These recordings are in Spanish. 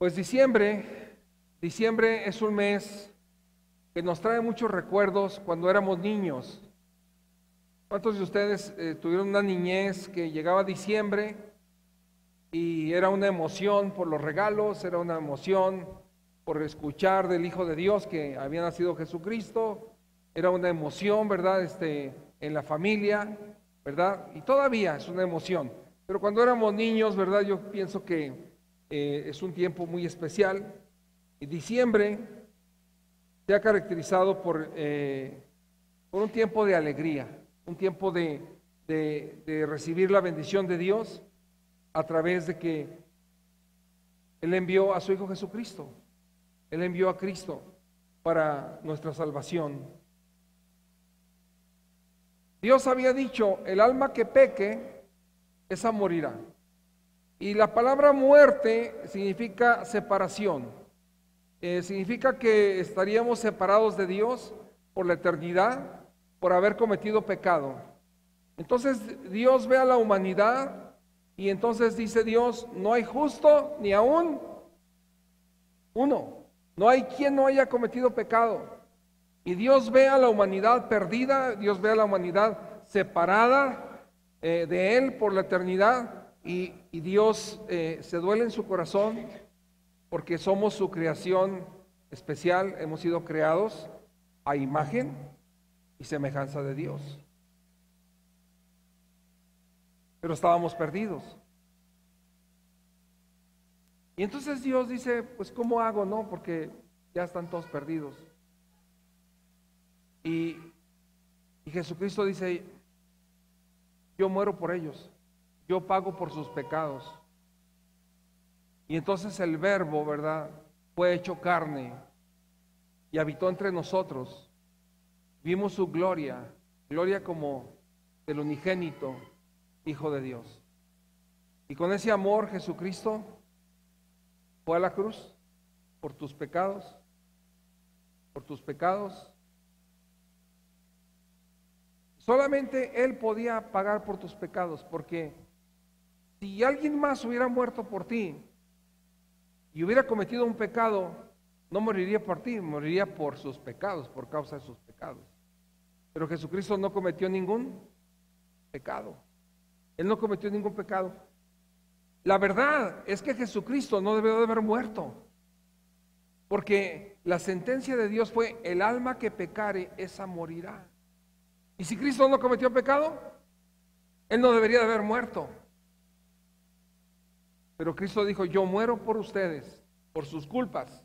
Pues diciembre es un mes que nos trae muchos recuerdos cuando éramos niños. ¿Cuántos de ustedes tuvieron una niñez que llegaba diciembre y era una emoción por los regalos, era una emoción por escuchar del Hijo de Dios que había nacido Jesucristo, era una emoción, ¿verdad? En la familia, ¿verdad? Y todavía es una emoción. Pero cuando éramos niños, ¿verdad? Yo pienso que es un tiempo muy especial. Y diciembre se ha caracterizado por un tiempo de alegría, un tiempo de recibir la bendición de Dios a través de que Él envió a su Hijo Jesucristo. Él envió a Cristo para nuestra salvación. Dios había dicho, el alma que peque, esa morirá. Y la palabra muerte significa separación. Significa que estaríamos separados de Dios por la eternidad, por haber cometido pecado. Entonces Dios ve a la humanidad y entonces dice Dios, no hay justo ni aún uno. No hay quien no haya cometido pecado. Y Dios ve a la humanidad perdida, Dios ve a la humanidad separada de Él por la eternidad y Dios se duele en su corazón porque somos su creación especial, hemos sido creados a imagen y semejanza de Dios. Pero estábamos perdidos. Y entonces Dios dice, pues ¿cómo hago? No, porque ya están todos perdidos. Y Jesucristo dice, yo muero por ellos, yo pago por sus pecados. Y entonces el Verbo, ¿verdad?, fue hecho carne y habitó entre nosotros. Vimos su gloria, gloria como del unigénito Hijo de Dios. Y con ese amor Jesucristo fue a la cruz por tus pecados, por tus pecados. Solamente Él podía pagar por tus pecados, porque si alguien más hubiera muerto por ti y hubiera cometido un pecado, no moriría por ti, moriría por sus pecados, por causa de sus pecados. Pero Jesucristo no cometió ningún pecado. Él no cometió ningún pecado. La verdad es que Jesucristo no debió de haber muerto, porque la sentencia de Dios fue, el alma que pecare, esa morirá. Y si Cristo no cometió pecado, Él no debería de haber muerto. Pero Cristo dijo, yo muero por ustedes, por sus culpas,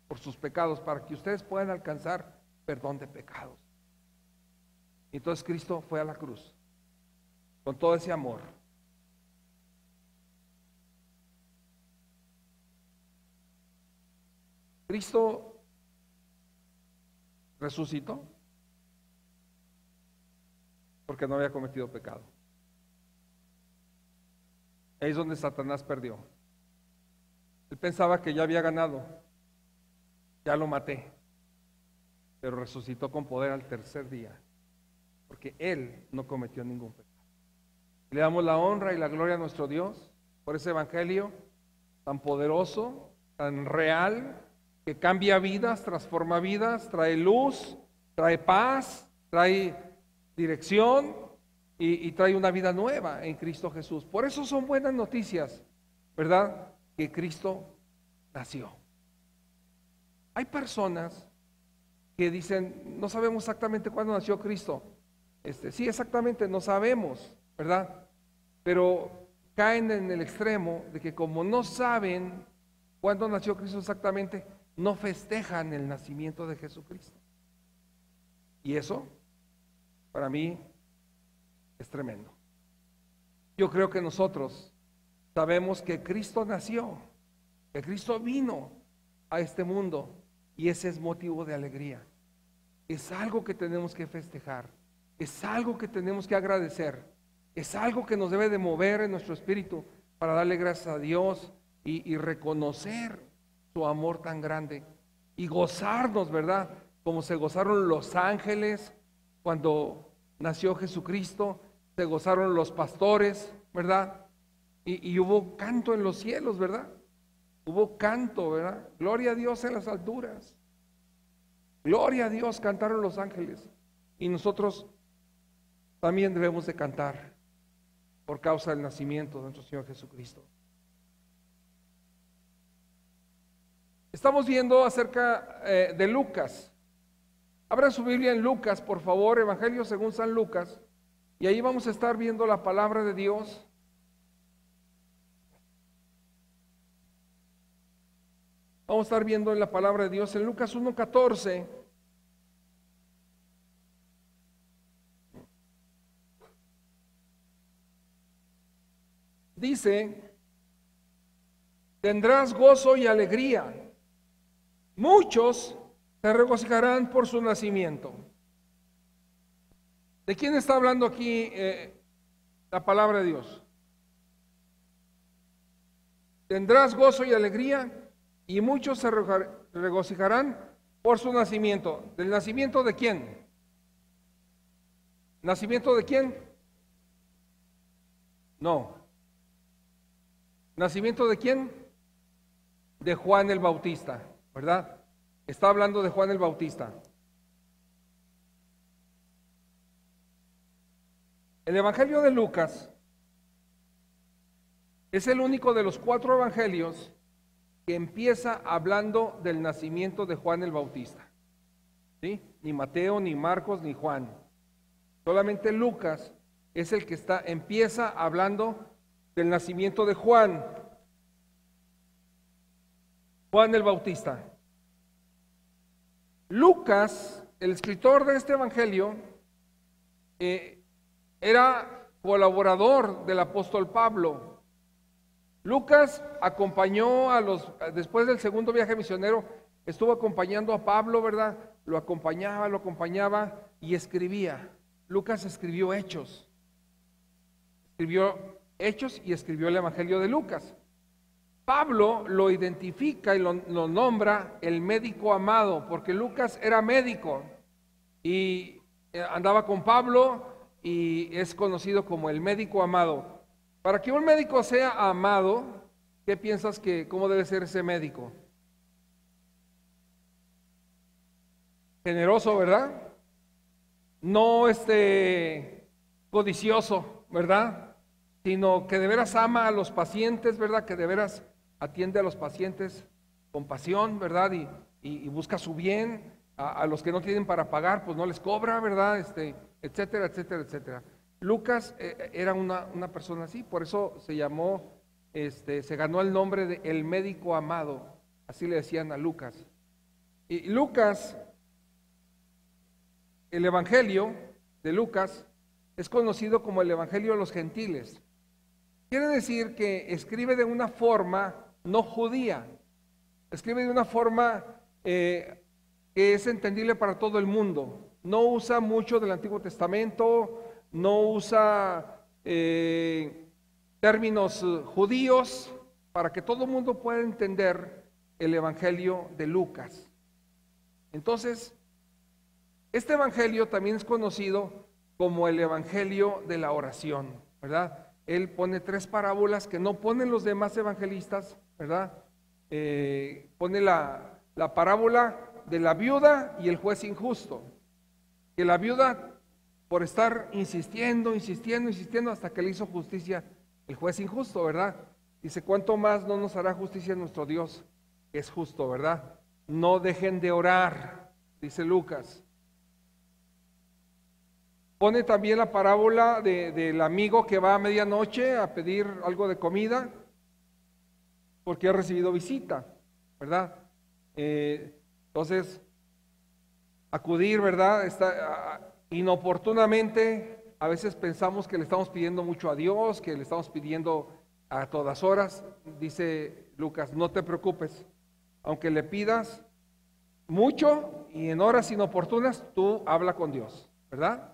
por sus pecados, para que ustedes puedan alcanzar perdón de pecados. Y entonces Cristo fue a la cruz, con todo ese amor. Cristo resucitó porque no había cometido pecado. Ahí es donde Satanás perdió. Él pensaba que ya había ganado, ya lo maté, pero resucitó con poder al tercer día, porque Él no cometió ningún pecado. Le damos la honra y la gloria a nuestro Dios por ese evangelio tan poderoso, tan real, que cambia vidas, transforma vidas, trae luz, trae paz, trae dirección y trae una vida nueva en Cristo Jesús. Por eso son buenas noticias, ¿verdad?, que Cristo nació. Hay personas que dicen, no sabemos exactamente cuándo nació Cristo. Sí, exactamente, no sabemos, ¿verdad? Pero caen en el extremo de que como no saben cuándo nació Cristo exactamente, no festejan el nacimiento de Jesucristo. Y eso, para mí, es tremendo. Yo creo que nosotros sabemos que Cristo nació, que Cristo vino a este mundo, y ese es motivo de alegría. Es algo que tenemos que festejar, es algo que tenemos que agradecer, es algo que nos debe de mover en nuestro espíritu para darle gracias a Dios y reconocer su amor tan grande y gozarnos, ¿verdad?, como se gozaron los ángeles cuando nació Jesucristo, se gozaron los pastores, ¿verdad? Y hubo canto en los cielos, ¿verdad? Hubo canto, ¿verdad? Gloria a Dios en las alturas. Gloria a Dios, cantaron los ángeles. Y nosotros también debemos de cantar por causa del nacimiento de nuestro Señor Jesucristo. Estamos viendo acerca de Lucas. Abran su Biblia en Lucas, por favor, Evangelio según San Lucas. Y ahí vamos a estar viendo la palabra de Dios. Vamos a estar viendo en la palabra de Dios en Lucas 1:14. Dice: tendrás gozo y alegría. Muchos se regocijarán por su nacimiento. ¿De quién está hablando aquí la palabra de Dios? Tendrás gozo y alegría, y muchos se regocijarán por su nacimiento. ¿Del nacimiento de quién? ¿Nacimiento de quién? No. ¿Nacimiento de quién? De Juan el Bautista, ¿verdad? Está hablando de Juan el Bautista. El Evangelio de Lucas es el único de los 4 evangelios que empieza hablando del nacimiento de Juan el Bautista. ¿Sí? Ni Mateo, ni Marcos, ni Juan. Solamente Lucas es el que empieza hablando del nacimiento de Juan. Juan el Bautista. Lucas, el escritor de este evangelio, era colaborador del apóstol Pablo. Lucas acompañó después del segundo viaje misionero, estuvo acompañando a Pablo, ¿verdad? Lo acompañaba y escribía. Lucas escribió Hechos. Escribió Hechos y escribió el Evangelio de Lucas. Pablo lo identifica y lo nombra el médico amado, porque Lucas era médico y andaba con Pablo y es conocido como el médico amado. Para que un médico sea amado, ¿qué piensas cómo debe ser ese médico? Generoso, ¿verdad? No codicioso, ¿verdad? Sino que de veras ama a los pacientes, ¿verdad? Que de veras atiende a los pacientes con pasión, ¿verdad? Y busca su bien. A los que no tienen para pagar, pues no les cobra, ¿verdad? Etcétera, etcétera, etcétera. Lucas era una persona así, por eso se llamó, se ganó el nombre de el médico amado, así le decían a Lucas. Y Lucas, el Evangelio de Lucas, es conocido como el Evangelio de los Gentiles. Quiere decir que escribe de una forma no judía, escribe de una forma que es entendible para todo el mundo. No usa mucho del Antiguo Testamento, no usa términos judíos, para que todo el mundo pueda entender el Evangelio de Lucas. Entonces, este Evangelio también es conocido como el Evangelio de la oración, ¿verdad? Él pone 3 parábolas que no ponen los demás evangelistas, ¿verdad? Pone la parábola de la viuda y el juez injusto. Que la viuda, por estar insistiendo hasta que le hizo justicia el juez injusto, ¿verdad? Dice: ¿cuánto más no nos hará justicia nuestro Dios, que es justo, ¿verdad? No dejen de orar, dice Lucas. Pone también la parábola del amigo que va a medianoche a pedir algo de comida porque ha recibido visita, ¿verdad? Entonces, acudir, ¿verdad? Inoportunamente, a veces pensamos que le estamos pidiendo mucho a Dios, que le estamos pidiendo a todas horas. Dice Lucas: no te preocupes, aunque le pidas mucho y en horas inoportunas, tú habla con Dios, ¿verdad?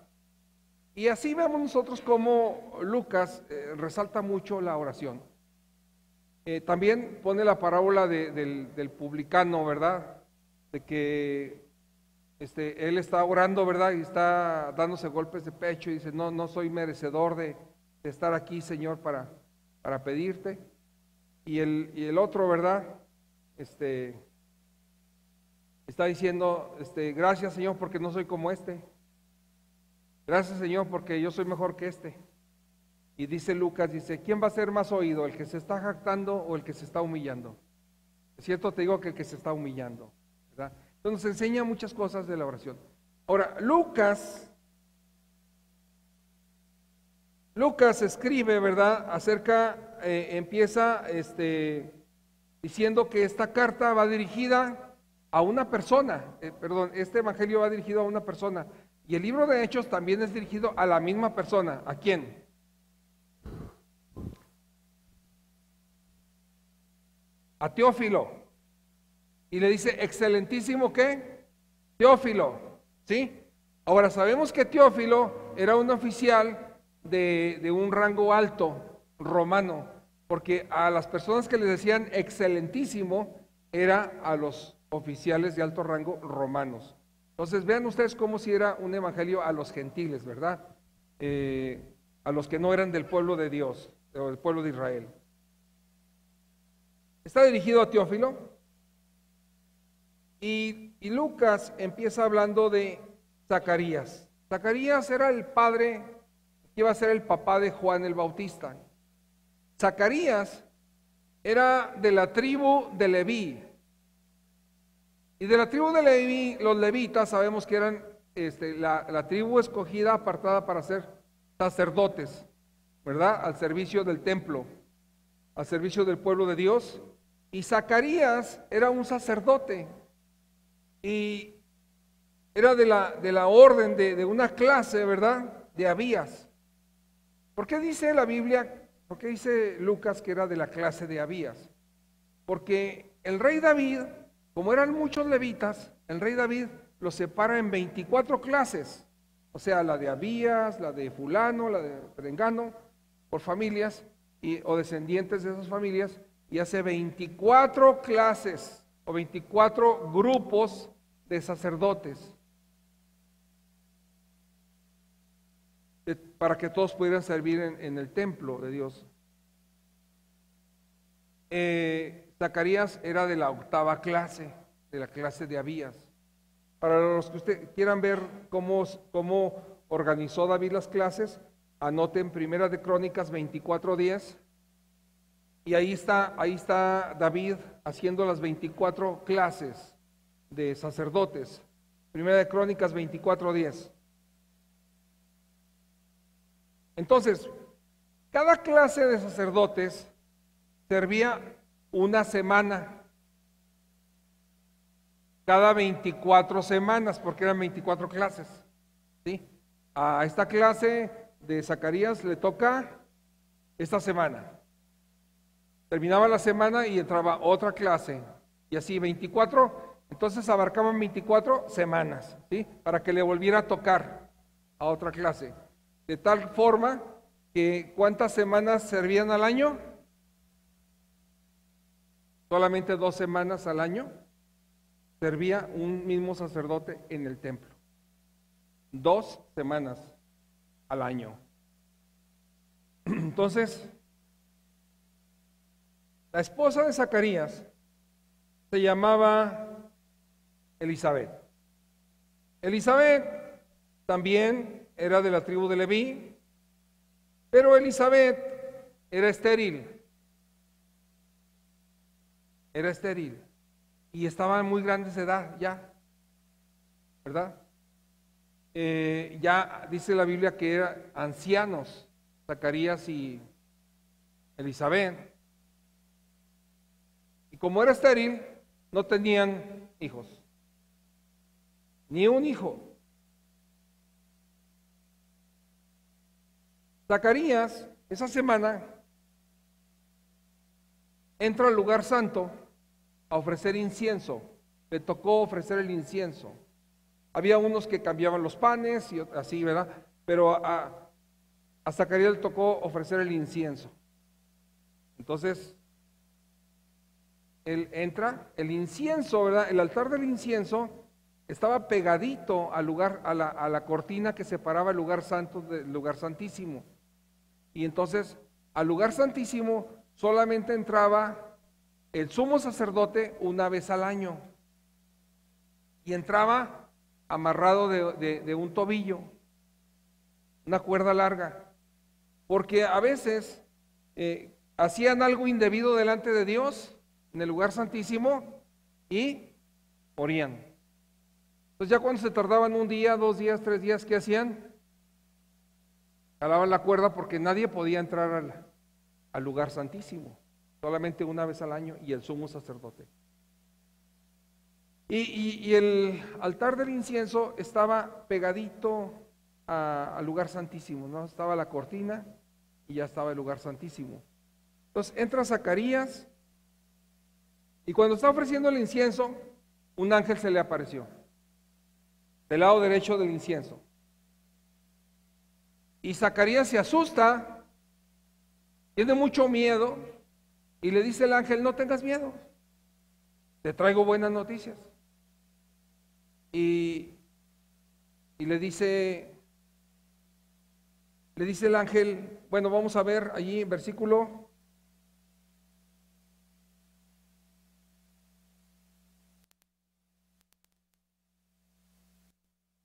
Y así vemos nosotros cómo Lucas resalta mucho la oración. También pone la parábola del publicano, ¿verdad? De que él está orando, ¿verdad? Y está dándose golpes de pecho y dice: no soy merecedor de estar aquí, Señor, para pedirte. Y el otro, ¿verdad? está diciendo, gracias Señor porque no soy como este. Gracias Señor porque yo soy mejor que este. Y dice Lucas, dice, ¿quién va a ser más oído, el que se está jactando o el que se está humillando? Es cierto, te digo que el que se está humillando, ¿verdad? Entonces nos enseña muchas cosas de la oración. Ahora, Lucas escribe, ¿verdad? Empieza diciendo que esta carta va dirigida a una persona, este evangelio va dirigido a una persona. Y el libro de Hechos también es dirigido a la misma persona. ¿A quién? A Teófilo. Y le dice, excelentísimo, ¿qué? Teófilo, ¿sí? Ahora sabemos que Teófilo era un oficial de un rango alto romano, porque a las personas que les decían excelentísimo era a los oficiales de alto rango romanos. Entonces vean ustedes cómo si era un evangelio a los gentiles, ¿verdad? A los que no eran del pueblo de Dios, o del pueblo de Israel. Está dirigido a Teófilo, y Lucas empieza hablando de Zacarías. Zacarías era el padre, que iba a ser el papá de Juan el Bautista. Zacarías era de la tribu de Leví. Y de la tribu de Leví, los levitas sabemos que eran la tribu escogida, apartada para ser sacerdotes, ¿verdad? Al servicio del templo, al servicio del pueblo de Dios. Y Zacarías era un sacerdote y era de la orden de una clase, ¿verdad? De Abías. ¿Por qué dice la Biblia, por qué dice Lucas que era de la clase de Abías? Porque el rey David, como eran muchos levitas, el rey David los separa en 24 clases, o sea, la de Abías, la de fulano, la de perengano, por familias o descendientes de esas familias, y hace 24 clases o 24 grupos de sacerdotes para que todos pudieran servir en el templo de Dios. Zacarías era de la 8ª clase, de la clase de Abías. Para los que ustedes quieran ver cómo organizó David las clases, anoten Primera de Crónicas 24:10. Y ahí está David haciendo las 24 clases de sacerdotes. Primera de Crónicas 24:10. Entonces, cada clase de sacerdotes servía una semana, cada 24 semanas, porque eran 24 clases, ¿sí? A esta clase de Zacarías le toca esta semana. Terminaba la semana y entraba otra clase, y así 24, entonces abarcaban 24 semanas, ¿sí? Para que le volviera a tocar a otra clase. De tal forma que ¿cuántas semanas servían al año? Solamente 2 semanas al año servía un mismo sacerdote en el templo. 2 semanas al año. Entonces, la esposa de Zacarías se llamaba Elizabeth. Elizabeth también era de la tribu de Leví, pero Elizabeth era estéril. Era estéril y estaba muy grandes de edad ya, ¿verdad? Ya dice la Biblia que eran ancianos, Zacarías y Elizabeth. Y como era estéril, no tenían hijos, ni un hijo. Zacarías, esa semana, entra al lugar santo a ofrecer incienso. Le tocó ofrecer el incienso. Había unos que cambiaban los panes y así, ¿verdad? Pero a Zacarías le tocó ofrecer el incienso. Entonces, él entra, el incienso, ¿verdad? El altar del incienso estaba pegadito al lugar, a la cortina que separaba el lugar santo del lugar santísimo. Y entonces, al lugar santísimo solamente entraba el sumo sacerdote una vez al año y entraba amarrado de un tobillo, una cuerda larga, porque a veces hacían algo indebido delante de Dios en el lugar santísimo y morían. Entonces ya cuando se tardaban un día, 2 días, 3 días, ¿qué hacían? Jalaban la cuerda porque nadie podía entrar al lugar santísimo, solamente una vez al año y el sumo sacerdote. Y el altar del incienso estaba pegadito al lugar santísimo, ¿no? Estaba la cortina y ya estaba el lugar santísimo. Entonces entra Zacarías y cuando está ofreciendo el incienso, un ángel se le apareció del lado derecho del incienso. Y Zacarías se asusta, tiene mucho miedo y le dice el ángel: no tengas miedo, te traigo buenas noticias. Y le dice el ángel, bueno, vamos a ver allí en versículo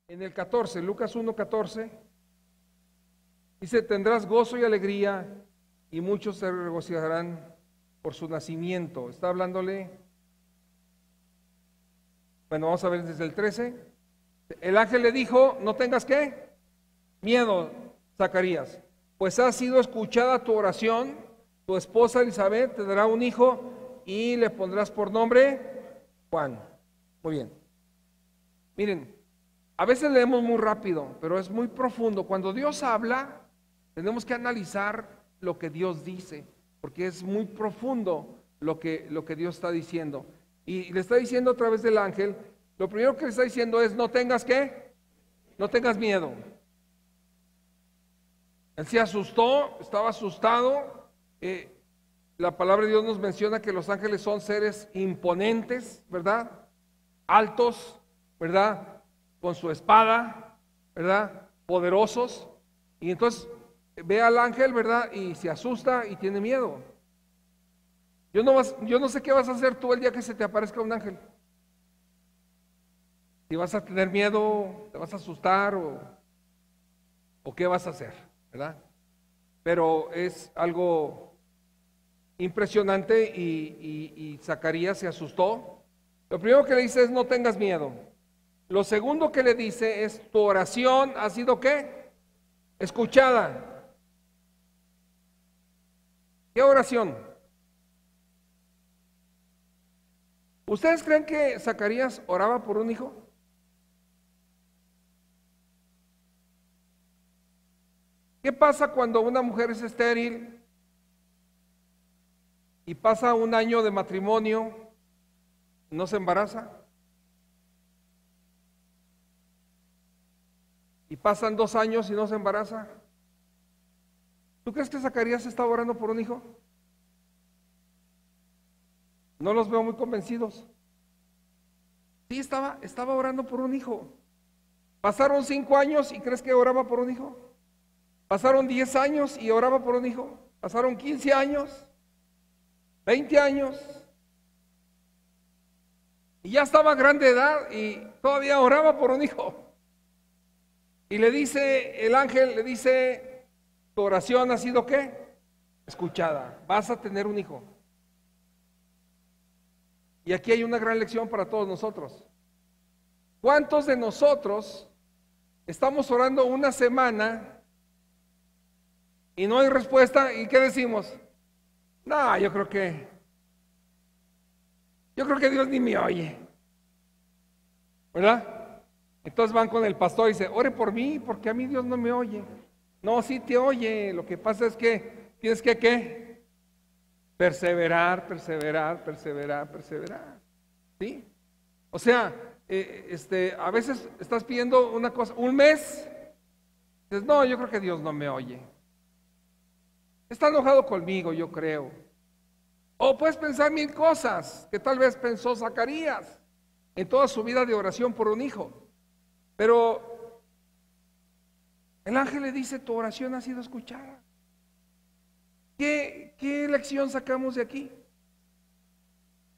en el 14, Lucas 1:14, dice: tendrás gozo y alegría y muchos se regocijarán por su nacimiento. Está hablándole. Bueno, vamos a ver desde el 13. El ángel le dijo: no tengas ¿qué? Miedo, Zacarías, pues ha sido escuchada tu oración, tu esposa Elizabeth te dará un hijo y le pondrás por nombre Juan. Muy bien. Miren, a veces leemos muy rápido, pero es muy profundo. Cuando Dios habla, tenemos que analizar lo que Dios dice, porque es muy profundo lo que Dios está diciendo. Y le está diciendo a través del ángel, lo primero que le está diciendo es: no tengas ¿qué? No tengas miedo. Él se asustó, estaba asustado. La palabra de Dios nos menciona que los ángeles son seres imponentes, ¿verdad? Altos, ¿verdad? Con su espada, ¿verdad? Poderosos. Y entonces ve al ángel, ¿verdad? Y se asusta y tiene miedo. Yo no sé qué vas a hacer tú el día que se te aparezca un ángel. Si vas a tener miedo, te vas a asustar o qué vas a hacer, ¿verdad? Pero es algo impresionante y Zacarías se asustó. Lo primero que le dice es: no tengas miedo. Lo segundo que le dice es: tu oración ha sido ¿qué? Escuchada. ¿Qué oración? ¿Ustedes creen que Zacarías oraba por un hijo? ¿Qué pasa cuando una mujer es estéril y pasa un año de matrimonio y no se embaraza? Y pasan 2 años y no se embaraza. ¿Tú crees que Zacarías estaba orando por un hijo? No los veo muy convencidos. Sí, estaba orando por un hijo. Pasaron 5 años y ¿crees que oraba por un hijo? Pasaron 10 años y oraba por un hijo. Pasaron 15 años, 20 años. Y ya estaba grande de edad y todavía oraba por un hijo. Y le dice, el ángel le dice: tu oración ha sido ¿qué? Escuchada. Vas a tener un hijo. Y aquí hay una gran lección para todos nosotros. ¿Cuántos de nosotros estamos orando una semana y no hay respuesta? ¿Y qué decimos? No, yo creo que Dios ni me oye, ¿verdad? Entonces van con el pastor y dice: ore por mí, porque a mí Dios no me oye. No, sí te oye. Lo que pasa es que tienes que ¿qué? Perseverar, perseverar, perseverar, perseverar. ¿Sí? O sea, a veces estás pidiendo una cosa, un mes, dices: no, yo creo que Dios no me oye. Está enojado conmigo, yo creo. O puedes pensar 1000 cosas que tal vez pensó Zacarías en toda su vida de oración por un hijo. Pero el ángel le dice: tu oración ha sido escuchada. ¿Qué lección sacamos de aquí?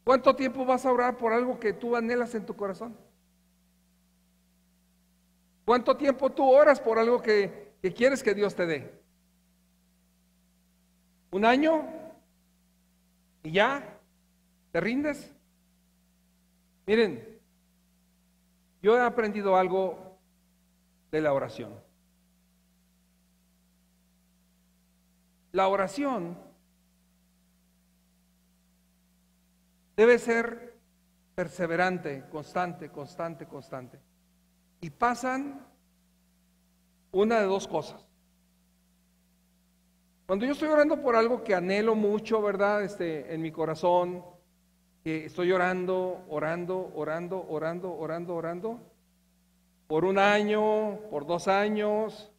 ¿Cuánto tiempo vas a orar por algo que tú anhelas en tu corazón? ¿Cuánto tiempo tú oras por algo que quieres que Dios te dé? ¿Un año? ¿Y ya? ¿Te rindes? Miren, yo he aprendido algo de la oración. La oración debe ser perseverante, constante, constante, constante. Y pasan una de dos cosas. Cuando yo estoy orando por algo que anhelo mucho, ¿verdad? En mi corazón, que estoy orando, por un año, por 2 años,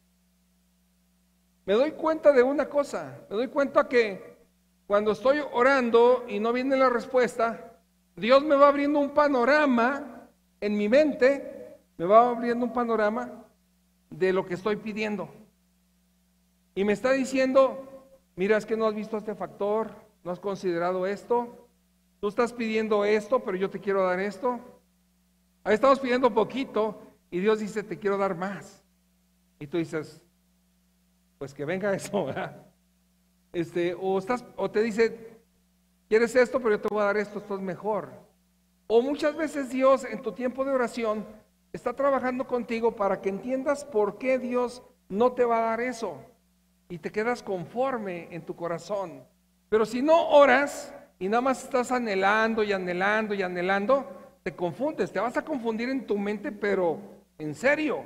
me doy cuenta de una cosa, me doy cuenta que cuando estoy orando y no viene la respuesta, Dios me va abriendo un panorama en mi mente, me va abriendo un panorama de lo que estoy pidiendo. Y me está diciendo, mira, es que no has visto este factor, no has considerado esto, tú estás pidiendo esto, pero yo te quiero dar esto. Ahí estamos pidiendo poquito y Dios dice, te quiero dar más. Y tú dices, pues que venga eso, ¿verdad? O te dice, quieres esto, pero yo te voy a dar esto es mejor. O muchas veces Dios en tu tiempo de oración está trabajando contigo para que entiendas por qué Dios no te va a dar eso. Y te quedas conforme en tu corazón. Pero si no oras y nada más estás anhelando y anhelando y anhelando, te confundes, te vas a confundir en tu mente, pero en serio.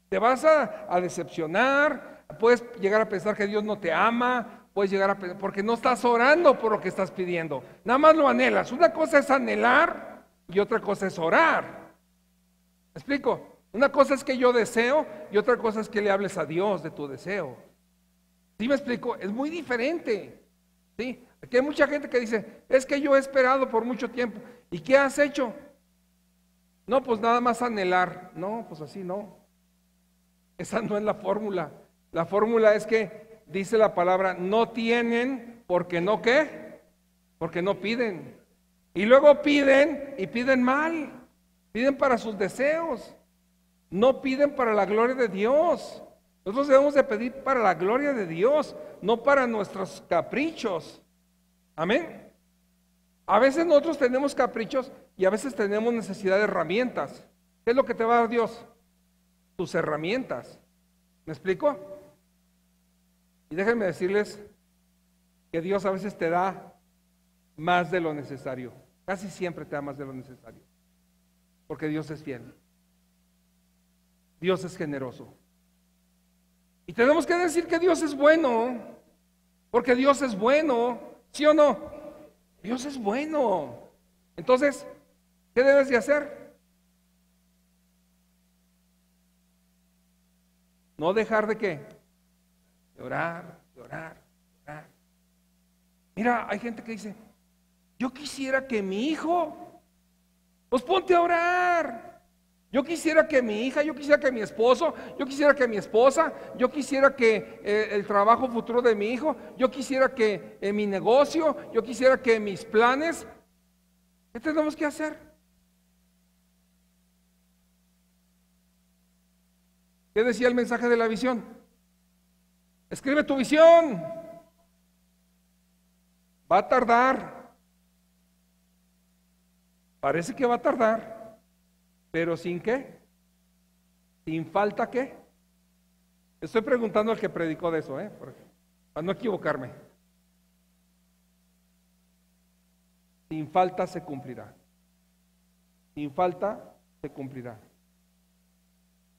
Te vas a decepcionar, puedes llegar a pensar que Dios no te ama, puedes llegar a pensar, porque no estás orando por lo que estás pidiendo. Nada más lo anhelas. Una cosa es anhelar y otra cosa es orar. ¿Me explico? Una cosa es que yo deseo y otra cosa es que le hables a Dios de tu deseo. ¿Sí me explico? Es muy diferente. ¿Sí? Aquí hay mucha gente que dice, es que yo he esperado por mucho tiempo. ¿Y qué has hecho? No, pues nada más anhelar. No, pues así no. Esa no es la fórmula. La fórmula es que dice la palabra, no tienen porque no ¿qué? Porque no piden. Y luego piden y piden mal. Piden para sus deseos. No piden para la gloria de Dios. Nosotros debemos de pedir para la gloria de Dios, no para nuestros caprichos. Amén. A veces nosotros tenemos caprichos y a veces tenemos necesidad de herramientas. ¿Qué es lo que te va a dar Dios? Tus herramientas. ¿Me explico? Y déjenme decirles que Dios a veces te da más de lo necesario. Casi siempre te da más de lo necesario. Porque Dios es fiel. Dios es generoso. Y tenemos que decir que Dios es bueno, porque Dios es bueno, ¿sí o no? Dios es bueno. Entonces, ¿qué debes de hacer? No dejar de qué, de orar, de orar, de orar. Mira, hay gente que dice, yo quisiera que mi hijo, pues ponte a orar. Yo quisiera que mi hija, yo quisiera que mi esposo, yo quisiera que mi esposa, yo quisiera que el trabajo futuro de mi hijo, yo quisiera que mi negocio, yo quisiera que mis planes. ¿Qué tenemos que hacer? ¿Qué decía el mensaje de la visión? Escribe tu visión. Va a tardar. Parece que va a tardar. Pero ¿sin qué? ¿Sin falta qué? Estoy preguntando al que predicó de eso, para no equivocarme. Sin falta se cumplirá. Sin falta se cumplirá.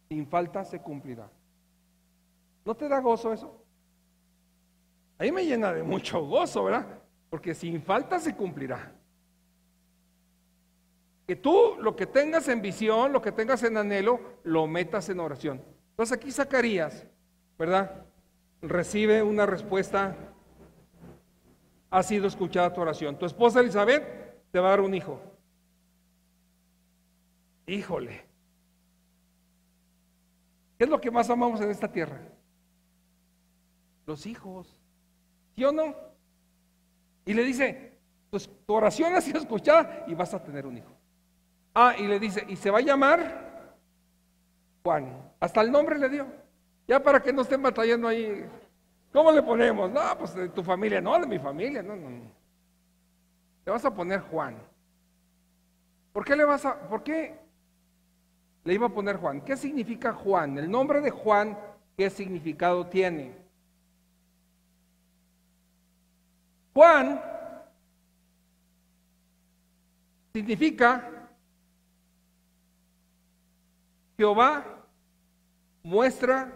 Sin falta se cumplirá. ¿No te da gozo eso? A mí me llena de mucho gozo, ¿verdad? Porque sin falta se cumplirá. Que tú lo que tengas en visión, lo que tengas en anhelo, lo metas en oración. Entonces aquí Zacarías, ¿verdad? Recibe una respuesta, ha sido escuchada tu oración. Tu esposa Elizabeth te va a dar un hijo. Híjole. ¿Qué es lo que más amamos en esta tierra? Los hijos. ¿Sí o no? Y le dice, Pues tu oración ha sido escuchada y vas a tener un hijo. Y le dice, y se va a llamar Juan. Hasta el nombre le dio. Ya para que no estén batallando ahí. ¿Cómo le ponemos? No, pues de tu familia, no, de mi familia, no. Le vas a poner Juan. ¿Por qué le iba a poner Juan? ¿Qué significa Juan? El nombre de Juan, ¿qué significado tiene? Juan significa Jehová muestra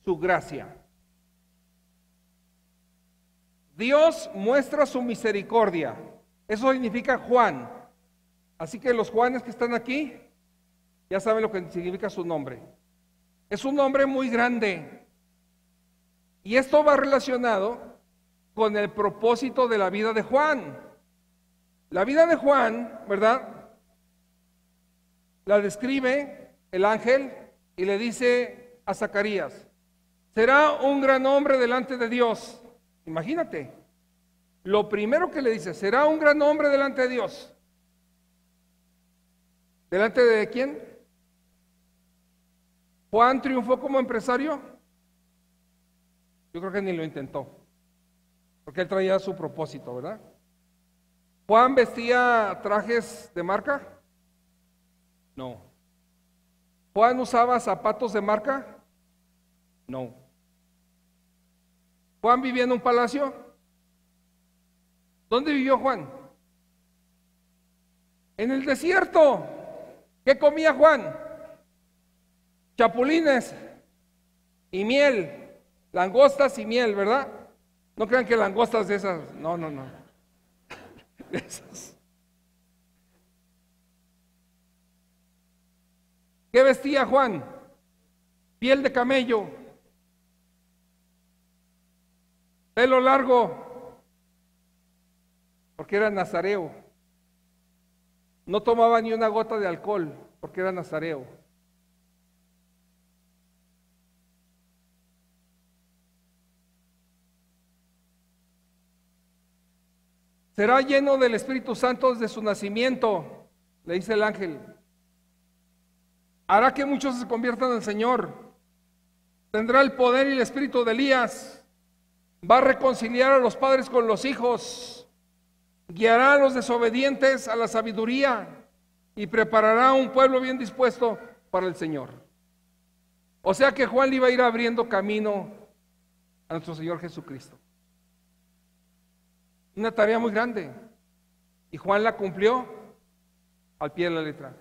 su gracia. Dios muestra su misericordia. Eso significa Juan. Así que los Juanes que están aquí ya saben lo que significa su nombre. Es un nombre muy grande. Y esto va relacionado con el propósito de la vida de Juan. La vida de Juan, ¿verdad? La describe el ángel y le dice a Zacarías, será un gran hombre delante de Dios. Imagínate, lo primero que le dice, será un gran hombre delante de Dios. ¿Delante de quién? ¿Juan triunfó como empresario? Yo creo que ni lo intentó, porque él traía su propósito, ¿verdad? ¿Juan vestía trajes de marca? No. ¿Juan usaba zapatos de marca? No. ¿Juan vivía en un palacio? ¿Dónde vivió Juan? En el desierto. ¿Qué comía Juan? Chapulines y miel, langostas y miel, ¿verdad? No crean que langostas de esas, no. De esas. ¿Qué vestía Juan? Piel de camello, pelo largo, porque era nazareo. No tomaba ni una gota de alcohol, porque era nazareo. Será lleno del Espíritu Santo desde su nacimiento, le dice el ángel. Hará que muchos se conviertan al Señor. Tendrá el poder y el espíritu de Elías. Va a reconciliar a los padres con los hijos. Guiará a los desobedientes a la sabiduría y preparará un pueblo bien dispuesto para el Señor. O sea que Juan le iba a ir abriendo camino a nuestro Señor Jesucristo. Una tarea muy grande. Y Juan la cumplió al pie de la letra.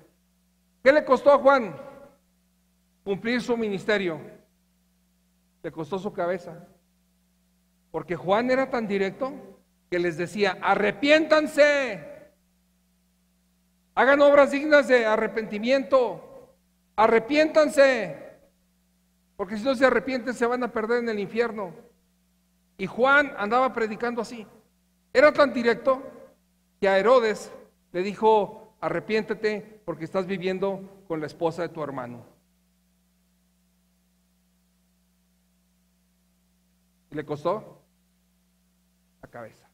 ¿Qué le costó a Juan cumplir su ministerio? Le costó su cabeza. Porque Juan era tan directo que les decía, arrepiéntanse, hagan obras dignas de arrepentimiento, arrepiéntanse, porque si no se arrepienten se van a perder en el infierno. Y Juan andaba predicando así. Era tan directo que a Herodes le dijo, arrepiéntete porque estás viviendo con la esposa de tu hermano. ¿Y le costó? La cabeza.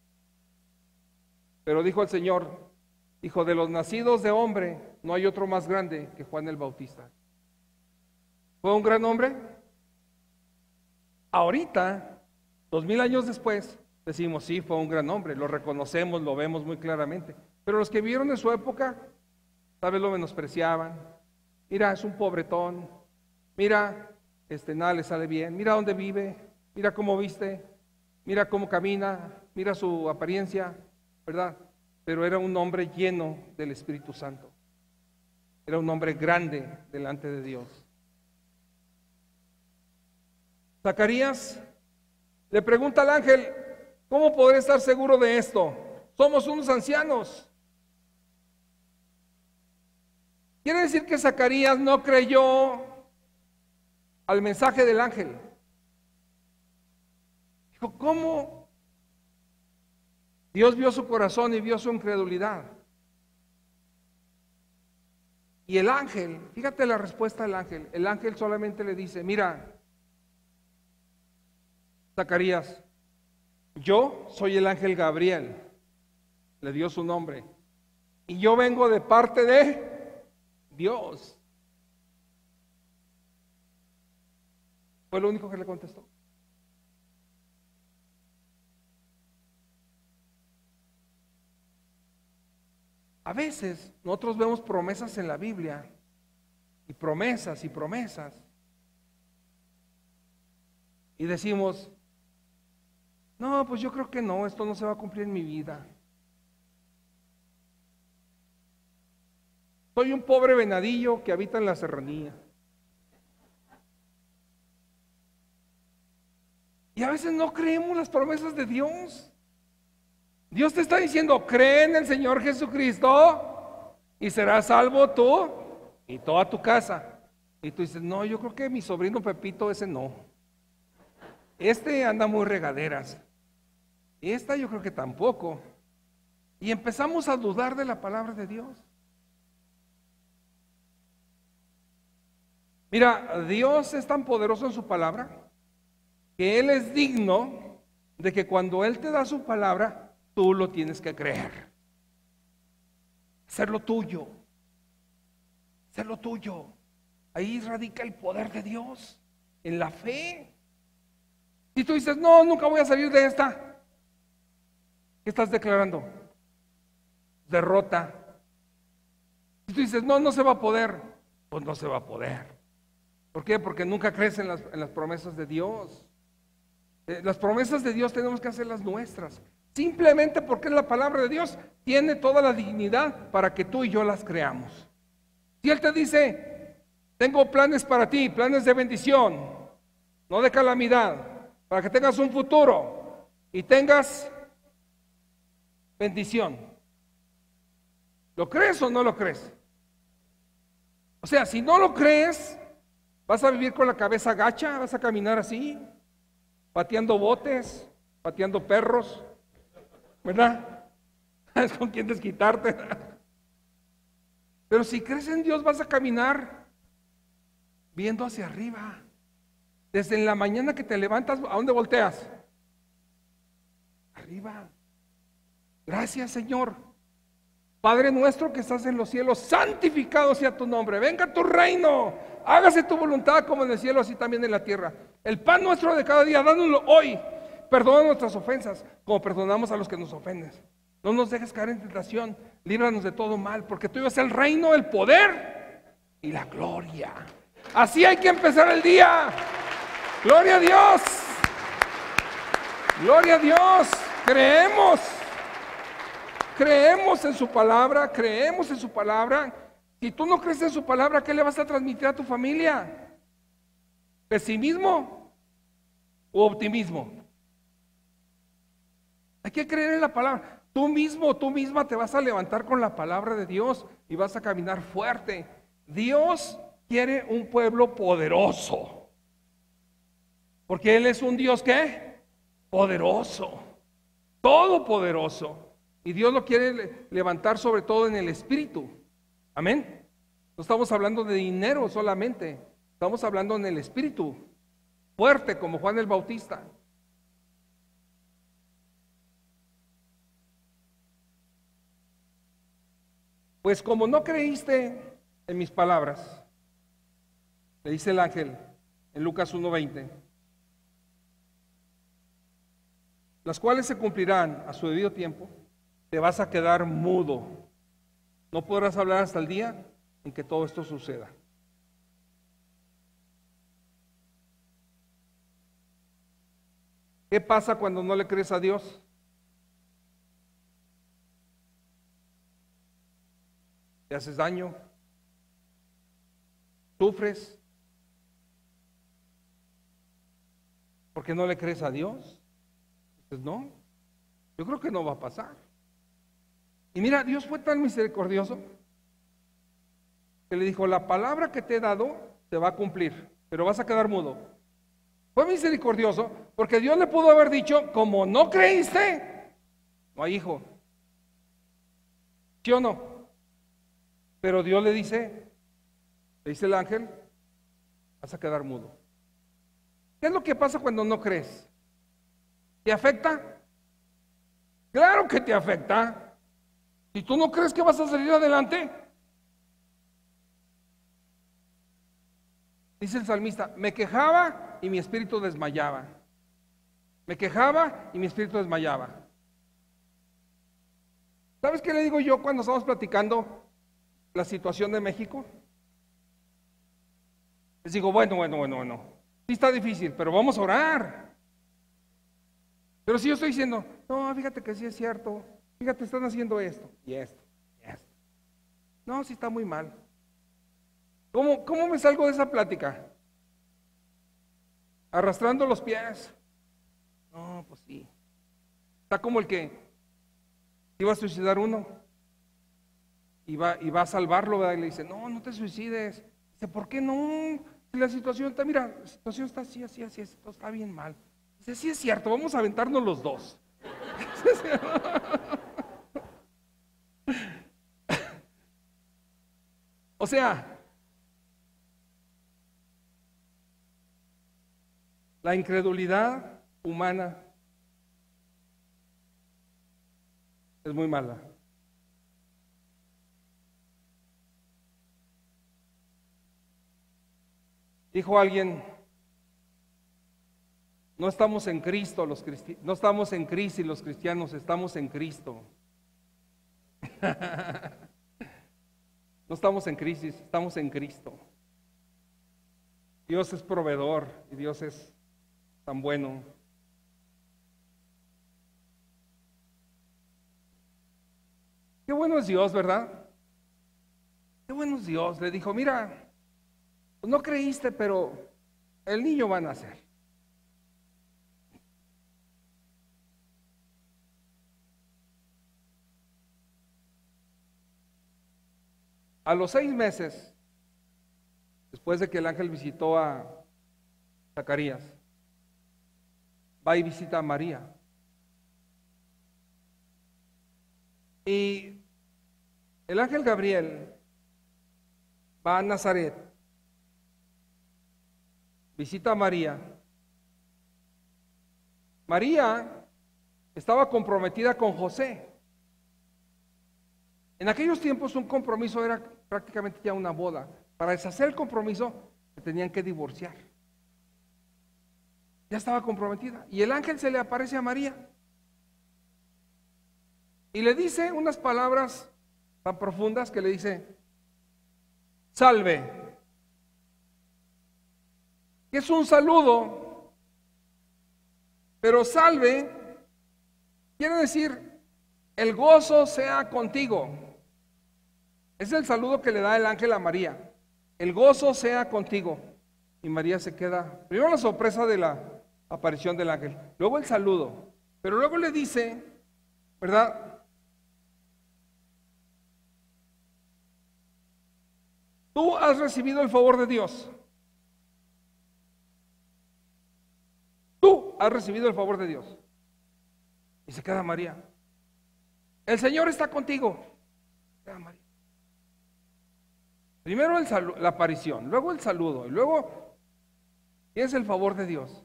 Pero dijo el Señor, hijo de los nacidos de hombre, no hay otro más grande que Juan el Bautista. ¿Fue un gran hombre? Ahorita, 2000 años después, decimos, sí, fue un gran hombre, lo reconocemos, lo vemos muy claramente. Pero los que vivieron en su época, tal vez lo menospreciaban. Mira, es un pobretón. Mira, nada le sale bien. Mira dónde vive. Mira cómo viste. Mira cómo camina. Mira su apariencia, ¿verdad? Pero era un hombre lleno del Espíritu Santo. Era un hombre grande delante de Dios. Zacarías le pregunta al ángel, ¿cómo podré estar seguro de esto? Somos unos ancianos. Quiere decir que Zacarías no creyó al mensaje del ángel. Dijo, ¿cómo? Dios vio su corazón y vio su incredulidad. Y el ángel, fíjate la respuesta del ángel. El ángel solamente le dice, mira, Zacarías, yo soy el ángel Gabriel, le dio su nombre. Y yo vengo de parte de Dios. Fue lo único que le contestó. A veces nosotros vemos promesas en la Biblia y promesas y promesas y decimos, no, pues yo creo que no, esto no se va a cumplir en mi vida. Soy un pobre venadillo que habita en la serranía. Y a veces no creemos las promesas de Dios. Dios te está diciendo, cree en el Señor Jesucristo y serás salvo tú y toda tu casa. Y tú dices, no, yo creo que mi sobrino Pepito ese no. Este anda muy regaderas. Esta yo creo que tampoco. Y empezamos a dudar de la palabra de Dios. Mira, Dios es tan poderoso en su palabra que Él es digno de que cuando Él te da su palabra, tú lo tienes que creer. Hacerlo tuyo. Hacerlo tuyo. Ahí radica el poder de Dios, en la fe. Si tú dices, no, nunca voy a salir de esta, ¿qué estás declarando? Derrota. Si tú dices, no, no se va a poder, pues no se va a poder. ¿Por qué? Porque nunca crees en las promesas de Dios. Las promesas de Dios tenemos que hacerlas nuestras. Simplemente porque es la palabra de Dios, tiene toda la dignidad para que tú y yo las creamos. Si Él te dice, tengo planes para ti, planes de bendición, no de calamidad, para que tengas un futuro y tengas bendición. ¿Lo crees o no lo crees? O sea, si no lo crees, vas a vivir con la cabeza gacha, vas a caminar así, pateando botes, pateando perros, ¿verdad? Es con quien desquitarte. Pero si crees en Dios, vas a caminar viendo hacia arriba. Desde la mañana que te levantas, ¿a dónde volteas? Arriba. Gracias, Señor. Padre nuestro que estás en los cielos, santificado sea tu nombre. Venga tu reino. Hágase tu voluntad como en el cielo, así también en la tierra. El pan nuestro de cada día, dánoslo hoy. Perdona nuestras ofensas, como perdonamos a los que nos ofenden. No nos dejes caer en tentación, líbranos de todo mal, porque tuyo es el reino, el poder y la gloria. Así hay que empezar el día. Gloria a Dios. Gloria a Dios. Creemos en su palabra, creemos en su palabra. Si tú no crees en su palabra, ¿qué le vas a transmitir a tu familia? ¿Pesimismo o optimismo? Hay que creer en la palabra. Tú mismo, tú misma te vas a levantar con la palabra de Dios y vas a caminar fuerte. Dios quiere un pueblo poderoso. Porque Él es un Dios, ¿qué? Poderoso. Todopoderoso. Y Dios lo quiere levantar sobre todo en el espíritu. Amén. No estamos hablando de dinero solamente. Estamos hablando en el espíritu. Fuerte como Juan el Bautista. Pues como no creíste en mis palabras, le dice el ángel en Lucas 1:20, las cuales se cumplirán a su debido tiempo, te vas a quedar mudo. No podrás hablar hasta el día en que todo esto suceda. ¿Qué pasa cuando no le crees a Dios? Te haces daño, sufres, porque no le crees a Dios. Dices, no, yo creo que no va a pasar. Y mira, Dios fue tan misericordioso que le dijo, la palabra que te he dado te va a cumplir, pero vas a quedar mudo. Fue misericordioso porque Dios le pudo haber dicho, como no creíste, no hay hijo. ¿Sí o no? Pero Dios le dice el ángel, vas a quedar mudo. ¿Qué es lo que pasa cuando no crees? ¿Te afecta? Claro que te afecta. Si tú no crees que vas a salir adelante, dice el salmista, me quejaba y mi espíritu desmayaba. Me quejaba y mi espíritu desmayaba. ¿Sabes qué le digo yo cuando estamos platicando la situación de México? Les digo, bueno. Sí está difícil, pero vamos a orar. Pero si yo estoy diciendo, no, fíjate que sí es cierto. Fíjate, están haciendo esto y esto y esto. No, sí está muy mal. ¿Cómo me salgo de esa plática? Arrastrando los pies. No, pues sí. Está como el que iba a suicidar uno. Iba a salvarlo, ¿verdad? Y le dice, no te suicides. Dice, ¿por qué no? Si la situación está, mira, la situación está así, esto está bien mal. Dice, sí es cierto, vamos a aventarnos los dos. O sea, la incredulidad humana es muy mala. Dijo alguien, no estamos en Cristo no estamos en crisis los cristianos, estamos en Cristo. No estamos en crisis, estamos en Cristo. Dios es proveedor y Dios es tan bueno. Qué bueno es Dios, ¿verdad? Qué bueno es Dios. Le dijo, mira, pues no creíste, pero el niño va a nacer. A los 6 meses, después de que el ángel visitó a Zacarías, va y visita a María. Y el ángel Gabriel va a Nazaret, visita a María. María estaba comprometida con José. En aquellos tiempos un compromiso era prácticamente ya una boda. Para deshacer el compromiso se tenían que divorciar. Ya estaba comprometida. Y el ángel se le aparece a María. Y le dice unas palabras tan profundas que le dice, salve. Que es un saludo, pero salve quiere decir, el gozo sea contigo. Es el saludo que le da el ángel a María. El gozo sea contigo. Y María se queda, primero la sorpresa de la aparición del ángel, luego el saludo, pero luego le dice, ¿verdad? Tú has recibido el favor de Dios. Tú has recibido el favor de Dios. Y se queda María. El Señor está contigo. Se queda María. Primero la aparición, luego el saludo, y luego es el favor de Dios.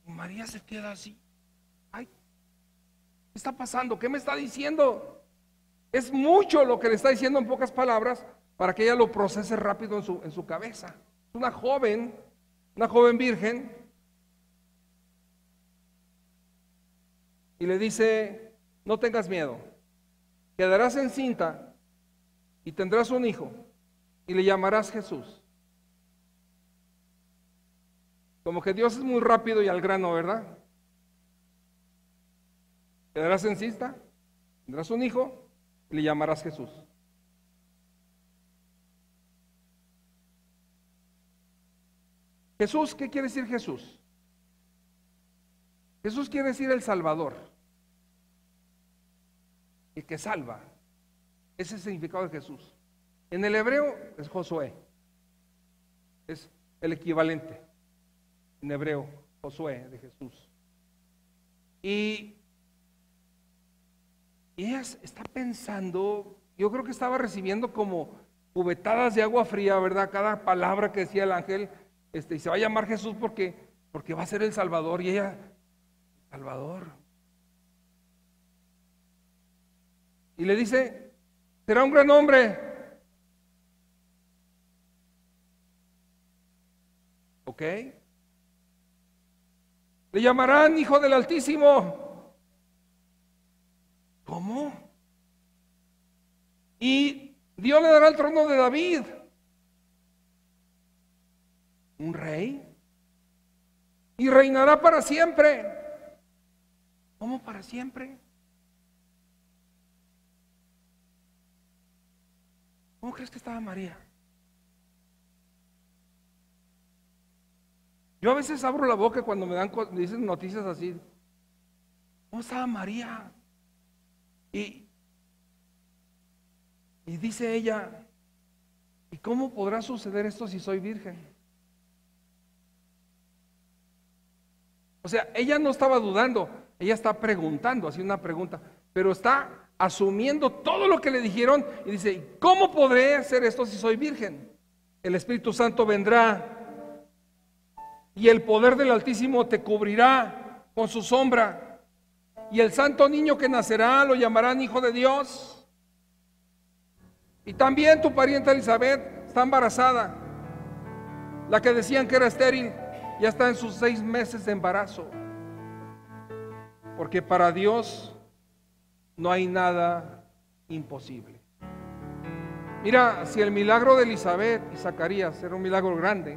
Y María se queda así. Ay, ¿qué está pasando? ¿Qué me está diciendo? Es mucho lo que le está diciendo en pocas palabras para que ella lo procese rápido en su cabeza. Es una joven virgen. Y le dice, no tengas miedo, quedarás encinta y tendrás un hijo y le llamarás Jesús. Como que Dios es muy rápido y al grano, ¿verdad? Quedarás encinta, tendrás un hijo y le llamarás Jesús. Jesús, ¿qué quiere decir Jesús? Jesús quiere decir el Salvador, el que salva. Ese es el significado de Jesús. En el hebreo es Josué, es el equivalente en hebreo, Josué de Jesús. Y ella está pensando, yo creo que estaba recibiendo como cubetadas de agua fría, ¿verdad? Cada palabra que decía el ángel, y se va a llamar Jesús porque va a ser el Salvador. Y ella, Salvador. Y Y le dice, será un gran hombre. ¿Ok? Le llamarán Hijo del Altísimo. ¿Cómo? Y Dios le dará el trono de David. ¿Un rey? Y reinará para siempre. ¿Cómo para siempre? ¿Cómo crees que estaba María? Yo a veces abro la boca cuando me dicen noticias así. ¿Cómo estaba María? Y dice ella, ¿y cómo podrá suceder esto si soy virgen? O sea, ella no estaba dudando, ella está preguntando, así una pregunta, pero está asumiendo todo lo que le dijeron y dice, ¿cómo podré hacer esto si soy virgen? El Espíritu Santo vendrá y el poder del Altísimo te cubrirá con su sombra, y el santo niño que nacerá lo llamarán Hijo de Dios. Y también tu pariente Elizabeth está embarazada, la que decían que era estéril, ya está en sus 6 meses de embarazo, porque para Dios no hay nada imposible. Mira, si el milagro de Elizabeth y Zacarías era un milagro grande,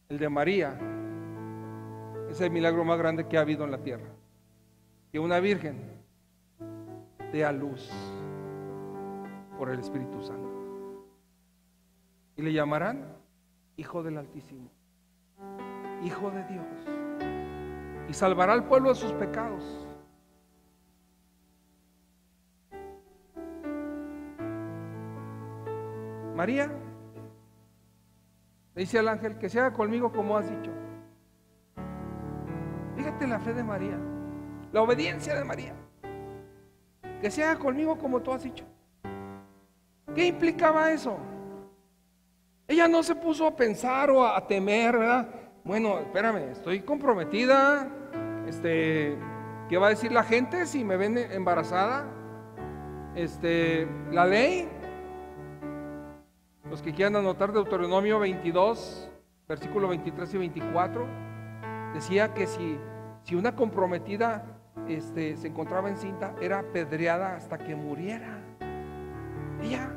el de María es el milagro más grande que ha habido en la tierra, que una virgen dé a luz por el Espíritu Santo. Y le llamarán Hijo del Altísimo, Hijo de Dios, y salvará al pueblo de sus pecados. María le dice al ángel, que se haga conmigo como has dicho. Fíjate la fe de María, la obediencia de María. Que se haga conmigo como tú has dicho. ¿Qué implicaba eso? Ella no se puso a pensar o a temer, ¿verdad? Bueno, espérame, estoy comprometida. ¿Qué va a decir la gente si me ven embarazada? La ley. Los que quieran anotar, Deuteronomio 22, versículo 23 y 24, decía que si una comprometida se encontraba encinta, era apedreada hasta que muriera. Ella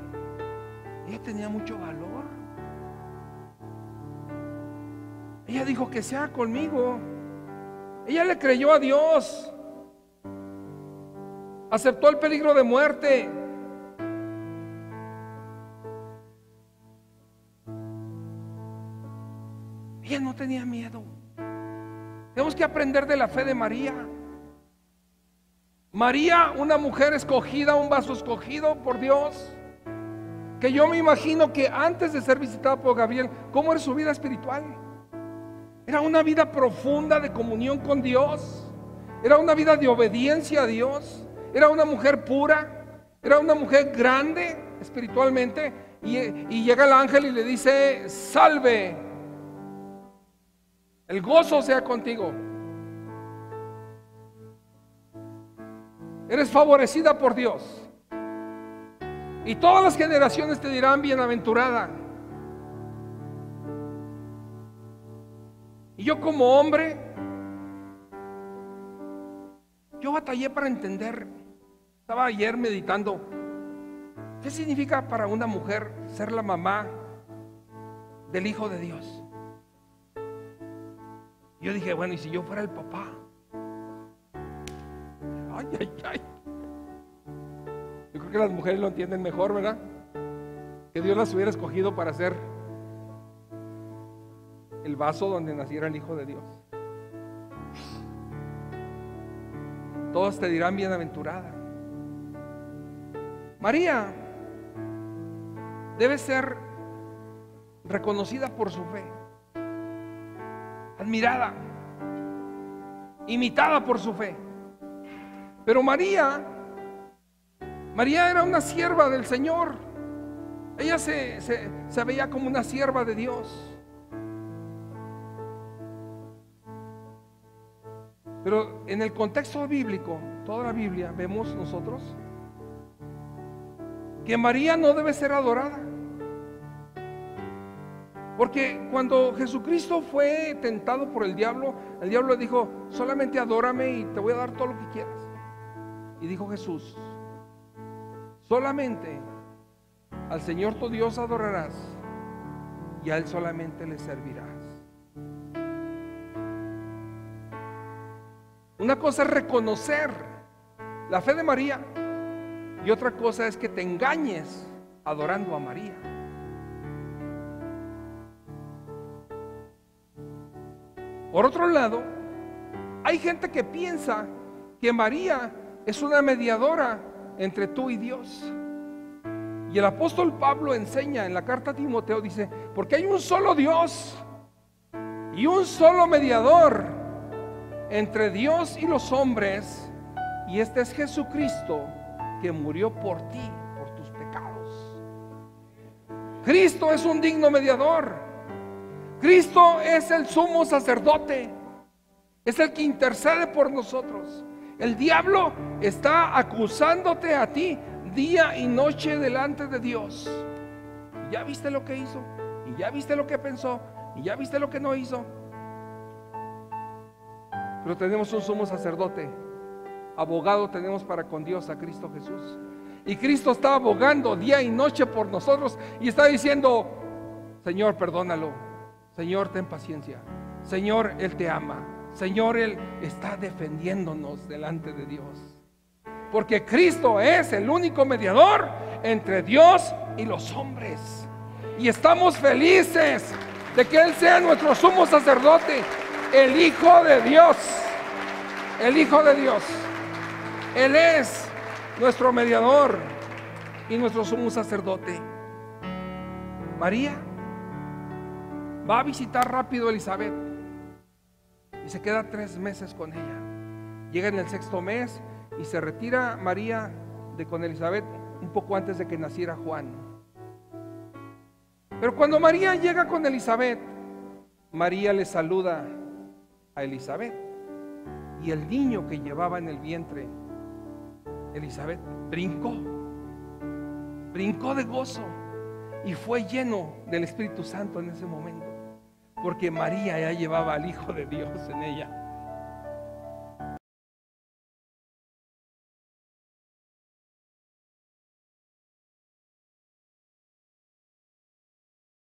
tenía mucho valor. Ella dijo, que sea conmigo. Ella le creyó a Dios, aceptó el peligro de muerte. Ella no tenía miedo. Tenemos que aprender de la fe de María. María, una mujer escogida, un vaso escogido por Dios, que yo me imagino que antes de ser visitada por Gabriel, ¿cómo era su vida espiritual? Era una vida profunda de comunión con Dios, era una vida de obediencia a Dios, era una mujer pura, era una mujer grande espiritualmente, y llega el ángel y le dice, salve, el gozo sea contigo. Eres favorecida por Dios, y todas las generaciones te dirán bienaventurada. Y yo como hombre, yo batallé para entender. Estaba ayer meditando, ¿qué significa para una mujer ser la mamá del Hijo de Dios? Yo dije, bueno, ¿y si yo fuera el papá? Ay, ay, ay. Yo creo que las mujeres lo entienden mejor, ¿verdad? Que Dios las hubiera escogido para ser el vaso donde naciera el Hijo de Dios. Todos te dirán bienaventurada. María debe ser reconocida por su fe, admirada, imitada por su fe. Pero María era una sierva del Señor. Ella se veía como una sierva de Dios. Pero en el contexto bíblico, toda la Biblia, vemos nosotros que María no debe ser adorada. Porque cuando Jesucristo fue tentado por el diablo le dijo: solamente adórame y te voy a dar todo lo que quieras. Y dijo Jesús: solamente al Señor tu Dios adorarás, y a Él solamente le servirás. Una cosa es reconocer la fe de María, y otra cosa es que te engañes adorando a María. Por otro lado, hay gente que piensa que María es una mediadora entre tú y Dios. Y el apóstol Pablo enseña en la carta a Timoteo, dice: porque hay un solo Dios y un solo mediador entre Dios y los hombres, y este es Jesucristo, que murió por ti, por tus pecados. Cristo es un digno mediador. Cristo es el sumo sacerdote, es el que intercede por nosotros. El diablo está acusándote a ti día y noche delante de Dios. Y ya viste lo que hizo, y ya viste lo que pensó, y ya viste lo que no hizo. Pero tenemos un sumo sacerdote, abogado tenemos para con Dios, a Cristo Jesús. Y Cristo está abogando día y noche por nosotros, y está diciendo: Señor, perdónalo. Señor, ten paciencia. Señor, Él te ama. Señor, Él está defendiéndonos delante de Dios. Porque Cristo es el único mediador entre Dios y los hombres. Y estamos felices de que Él sea nuestro sumo sacerdote, el Hijo de Dios. El Hijo de Dios. Él es nuestro mediador y nuestro sumo sacerdote. María va a visitar rápido a Elizabeth y se queda 3 meses con ella. Llega en el 6º mes y se retira María de con Elizabeth un poco antes de que naciera Juan. Pero cuando María llega con Elizabeth, María le saluda a Elizabeth, y el niño que llevaba en el vientre, Elizabeth, brincó de gozo y fue lleno del Espíritu Santo en ese momento, porque María ya llevaba al Hijo de Dios en ella.